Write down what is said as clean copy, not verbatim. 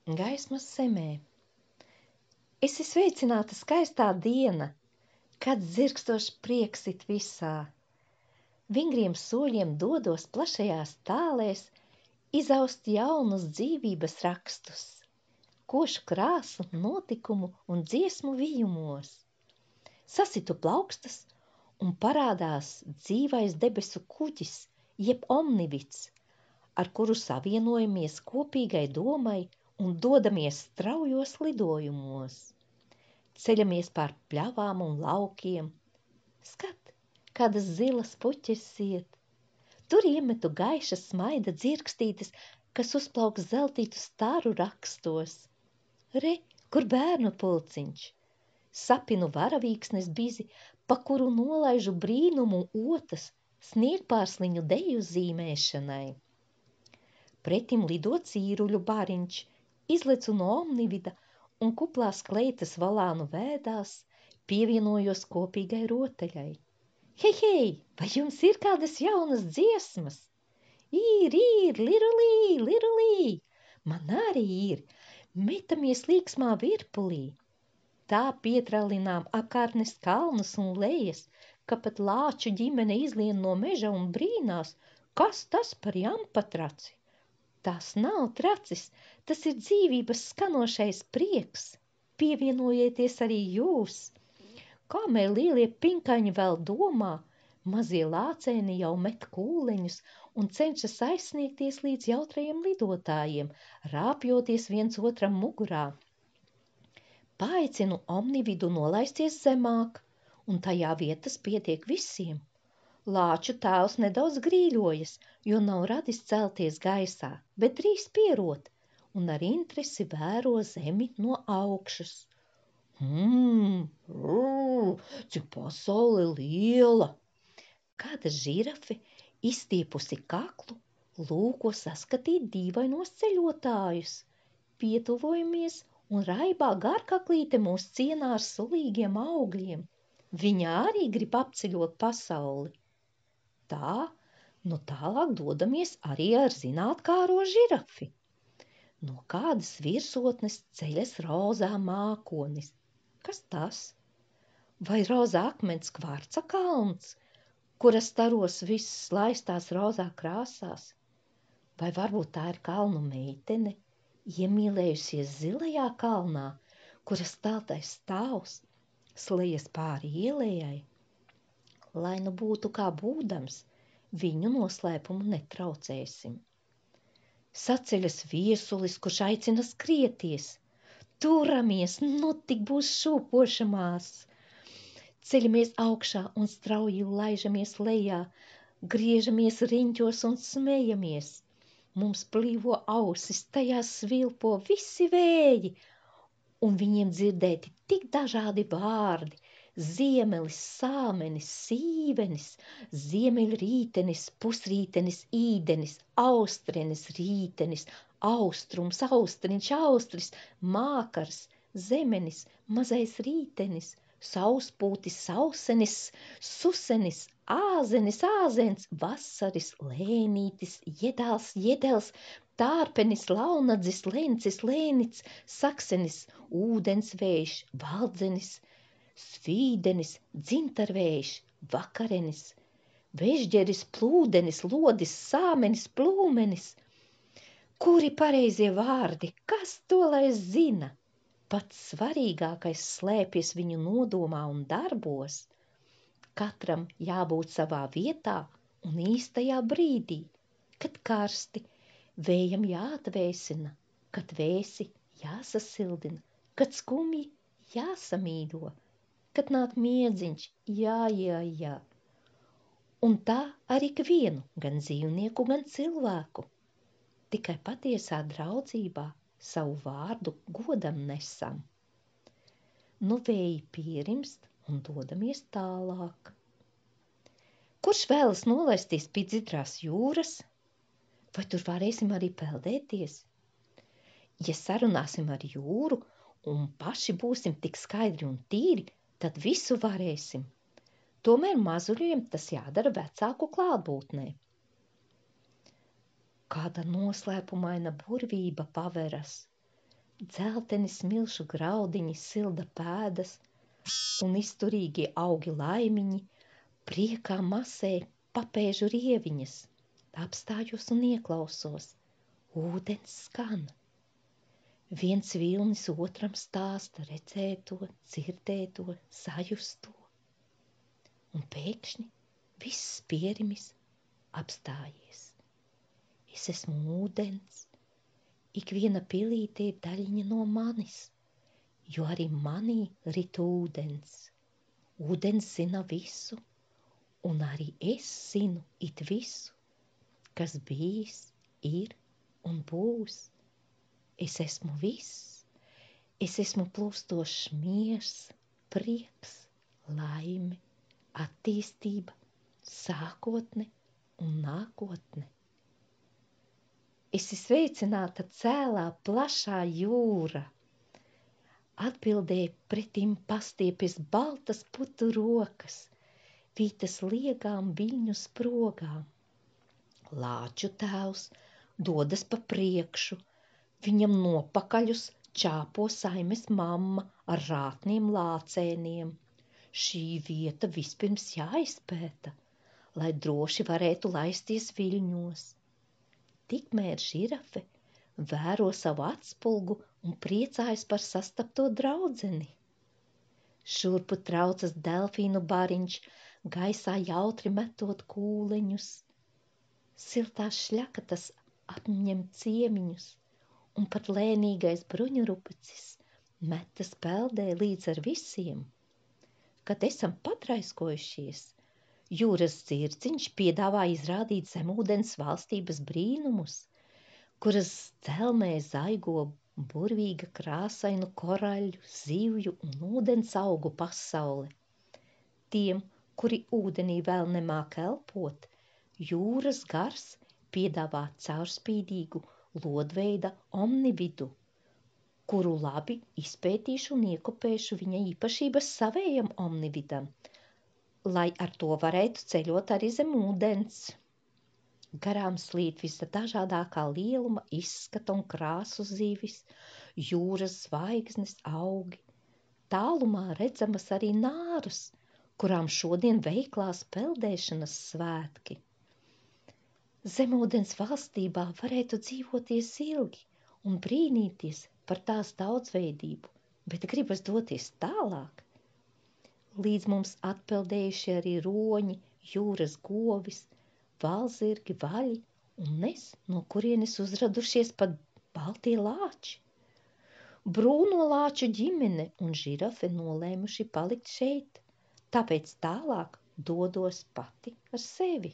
Gaismas zemē. Esi sveicināta skaistā diena, kad dzirkstošs prieks it visā. Vingriem soļiem dodos plašajās tālēs, izaust jaunus dzīvības rakstus, košu krāsu, notikumu un dziesmu vijumos. Sasitu plaukstas un parādās dzīvais debesu kuģis, jeb omnivits, ar kuru savienojamies kopīgai domai un dodamies straujos lidojumos. Ceļamies pār pļavām un laukiem. Skat, kādas zilas puķes iet. Tur iemetu gaišas smaida dzirkstītes, kas uzplauks zeltītu staru rakstos. Re, kur bērnu pulciņš. Sapinu varavīksnes bizi, pa kuru nolaižu brīnumu otas sniegpārsliņu deju zīmēšanai. Pretim lido cīruļu bariņš, izlecu no omnivida un kuplās kleitas valānu vēdās pievienojos kopīgai rotaļai. Hei, vai jums ir kādas jaunas dziesmas? Ir, lirulī, lirulī, man arī ir, metamies līksmā virpulī. Tā pietralinām apkārtnes kalnus un lejas, ka pat lāču ģimene izlien no meža un brīnās, kas tas par jampatraci. Tas nav tracis, tas ir dzīvības skanošais prieks. Pievienojieties arī jūs. Kamēr lielie pinkaņi vēl domā, mazie lācēni jau met kūleņus un cenšas aizsniegties līdz jautrajiem lidotājiem, rāpjoties viens otram mugurā. Paaicinu omnividu nolaisties zemāk, un tajā vietas pietiek visiem. Lāču tēvs nedaudz grīļojas, jo nav radis celties gaisā, bet drīz pierot, un ar interesi vēro zemi no augšas. Cik pasaule liela! Kāda žirafe, izstiepusi kaklu, lūko saskatīt dīvainos ceļotājus. Pietuvojamies, un raibā garkaklīte mūs cienā ar sulīgiem augļiem. Viņa arī grib apceļot pasauli. Tā, nu tālāk dodamies arī ar zinātkāro žirafi. No kādas virsotnes ceļas rozā mākonis. Kas tas? Vai rozā akmens kvarca kalns, kuras staros viss laistās rozā krāsās? Vai varbūt tā ir kalnu meitene, iemīlējusies zilajā kalnā, kuras teltais stāvs slejas pāri ielējai? Lai nu būtu kā būdams, viņu noslēpumu netraucēsim. Saceļas viesulis, kurš aicina skrieties. Turamies, nu tik būs šūpošamās. Ceļamies augšā un strauji laižamies lejā, griežamies riņķos un smejamies. Mums plīvo ausis, tajās svilpo visi vēji, un viņiem dzirdēti tik dažādi vārdi. Ziemelis, sāmenis, sīvenis, ziemeļrītenis, pusrītenis, īdenis, austrenis, rītenis, austrums, austriņš, austris, mākars, zemenis, mazais rītenis, sauspūtis, sausenis, susenis, āzenis, āzens, vasaris, lēnītis, jedāls, jedels, tārpenis, launadzis, lencis, lēnits, saksenis, ūdensvējš, valdzenis, svīdenis, dzintarvējš, vakarenis, vežģeris, plūdenis, lodis, sāmenis, plūmenis. Kuri pareizie vārdi? Kas to lai zina? Pats svarīgākais slēpjas viņu nodomā un darbos. Katram jābūt savā vietā un īstajā brīdī, kad karsti, vējam jāatvēsina, kad vēsi jāsasildina, kad skumji jāsamīļo. Kad nāk miedziņš, jā. Un tā ar ikvienu, gan dzīvnieku, gan cilvēku. Tikai patiesā draudzībā savu vārdu godam nesam. Nu vēji pierimst un dodamies tālāk. Kurš vēlas nolaisties pie dzidrās jūras? Vai tur varēsim arī peldēties? Ja sarunāsim ar jūru un paši būsim tik skaidri un tīri, tad visu varēsim. Tomēr mazuļiem tas jādara vecāku klātbūtnē. Kāda noslēpumaina burvība paveras. Dzelteni smilšu graudiņi silda pēdas, un izturīgie augi laimiņi priekā masē papēžu rieviņas. Apstājos un ieklausos. Ūdens skan. Viens vilnis otram stāsta redzēto, dzirdēto, sajusto. Un pēkšņi viss pierimis apstājies. Es esmu ūdens. Ikviena pilīte ir daļiņa no manis, jo arī manī rit ūdens. Ūdens zina visu, un arī es zinu it visu, kas bijis, ir un būs. Es esmu viss. Es esmu plūstošs miers, prieks, laime, attīstība, sākotne un nākotne. Esi sveicināta cēlā plašā jūra. Atbildēja pretim pastiepjas baltas putu rokas, vītas liegām viļņu sprogām. Lāču tēvs dodas pa priekšu, viņam nopakaļus čāpo saimes mamma ar rātniem lācēniem. Šī vieta vispirms jāizpēta, lai droši varētu laisties viļņos. Tikmēr žirafe vēro savu atspulgu un priecājas par sastapto draudzeni. Šurpu traucas delfīnu bariņš, gaisā jautri metot kūleņus. Siltās šļakatas apņem ciemiņus, un pat lēnīgais bruņurupucis metas peldē līdz ar visiem. Kad esam patraiskojušies, jūras dzirdziņš piedāvā izrādīt zemūdens valstības brīnumus, kuras dzelmē zaigo burvīga krāsainu koraļu, zivju un ūdens augu pasaule. Tiem, kuri ūdenī vēl nemāk elpot, jūras gars piedāvā caurspīdīgu lodveida omnividu, kuru labi izpētīšu un iekopēšu viņa īpašības savējam omnividam, lai ar to varētu ceļot arī zem ūdens. Garām slīd visdažādākā lieluma, izskata un krāsu zivis, jūras zvaigznes, augi. Tālumā redzamas arī nāras, kurām šodien veiklās peldēšanas svētki. Zemūdens valstībā varētu dzīvoties ilgi un brīnīties par tās daudzveidību, bet gribas doties tālāk. Līdz mums atpeldējuši arī roņi, jūras govis, valzirgi, vaļi un nes, no kurienes uzradušies pat baltie lāči. Brūno lāču ģimene un žirafe nolēmuši palikt šeit, tāpēc tālāk dodos pati ar sevi.